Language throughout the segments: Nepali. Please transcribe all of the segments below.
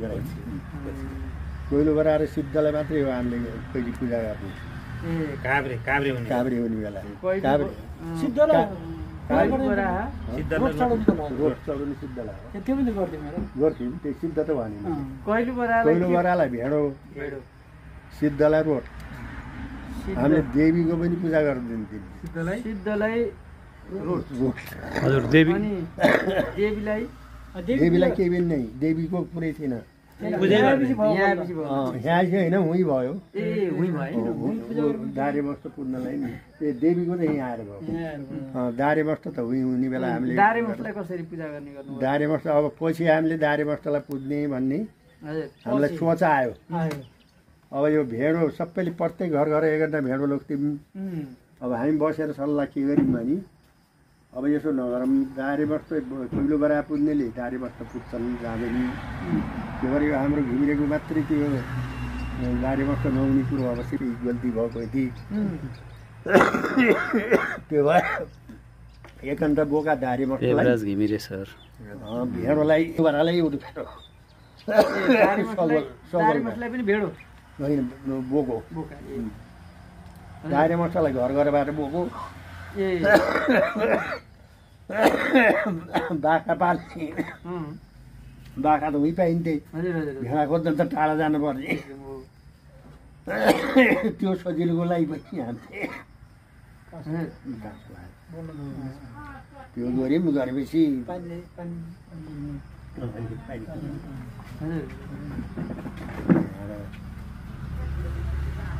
गराइन्छ कोइलो बरा र सिद्धलाई मात्रै हो हामीले कहिले पूजा गर्ने काभ्रे हुने बेला सिद्धलाई रोट चढाउने सिद्धलाई त्यो पनि गर्थ्यौँ गर्थ्यौँ त्यही सिद्ध त भनेन कोइलो बरालाई भेडो सिद्धलाई रोट हामीले देवीको पनि पूजा गरिदिन्थ्यौँ सिद्धलाई रोट हजुर देवी देवीलाई केही पनि नै देवीको पुरै थिएन यहाँ होइन हुँ भयो दारे बस्छ पुज्नलाई नि ए देवीको त यहीँ आएर भयो दारे बस्छ त हुने बेला हामीले कसरी पूजा गर्ने गर्नु दारे बस्छ अब पछि हामीले दारे बस्छलाई पुज्ने भन्ने हामीलाई सोच आयो अब यो भेडो सबैले प्रत्येक घर घर एक भेडो लोग्थ्यौँ अब हामी बसेर सल्लाह के गर्यौँ भने अब यसो नगरौँ दारे बस्छ कोइलो बरा पुज्नेले दारे बस्छ पुज्छन् जाँदैन त्यो गरेको हाम्रो घिमिरेको मात्रै त्यो दारे बस्छ नहुने कुरो अवश्य गल्ती भएको थिए त्यो भएर एकन्त बोका दारे बस्छलाई घिमिरे सर भेडोलाई बरालाई होइन बोको दारे मसलाई घर घरबाट बोको बाख्रा पाल्ने बाख्रा त उही पाइन्थे भेडा खोज्दा त टाढा जानुपर्ने त्यो सजिलोको लागि पनि हान्थे त्यो गऱ्यौँ गरेपछि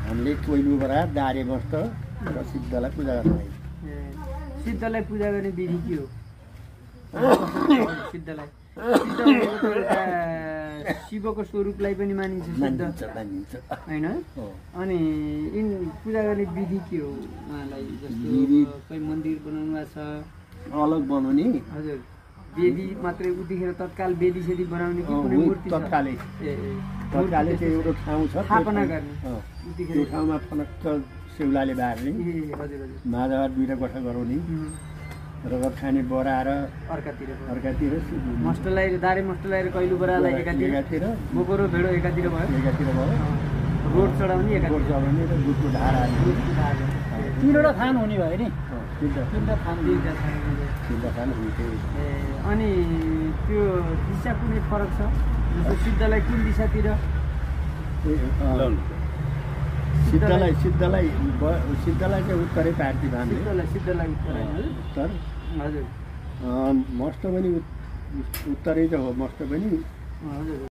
हामीले कोइलोबाट दारे बस्छ र सिद्धलाई पूजा गर्न सिद्धलाई पूजा गर्ने विधि के हो सिद्धलाई शिवको स्वरूपलाई पनि मानिन्छ सिद्ध होइन अनि पूजा गर्ने विधि के हो उहाँलाई जस्तो कोही मन्दिर बनाउनु भएको छ अलग बनाउने हजुर वेदी मात्रै उतिखेर तत्काल वेदी सेदी बनाउने कि कुनै मूर्ति तत्कालै चाहिँ एउटा ठाउँ छ स्थापना गर्ने त्यो ठाउँमा फनक्क सेउलाले बार्ने माझाबाट दुईवटा कोठा गराउने रगत खाने बराएर अर्कातिर मस्टलाई दारे मस्टलाई कहिलो बरालाई एकातिर बोको र भेडो एकातिर भयो रोड चढाउने रोड चढाउने र दुधको धारा तीनवटा थान हुने भयो नि तिनवटा थान हुन्थ्यो अनि त्यो दिशा कुनै फरक छ जस्तो सिद्धलाई कुन दिशातिर सिद्धलाई चाहिँ उत्तरै पार्टी बाँध्ने सिद्धलाई उत्तर हजुर मस्त पनि उत्तरै त हो मस्त पनि हजुर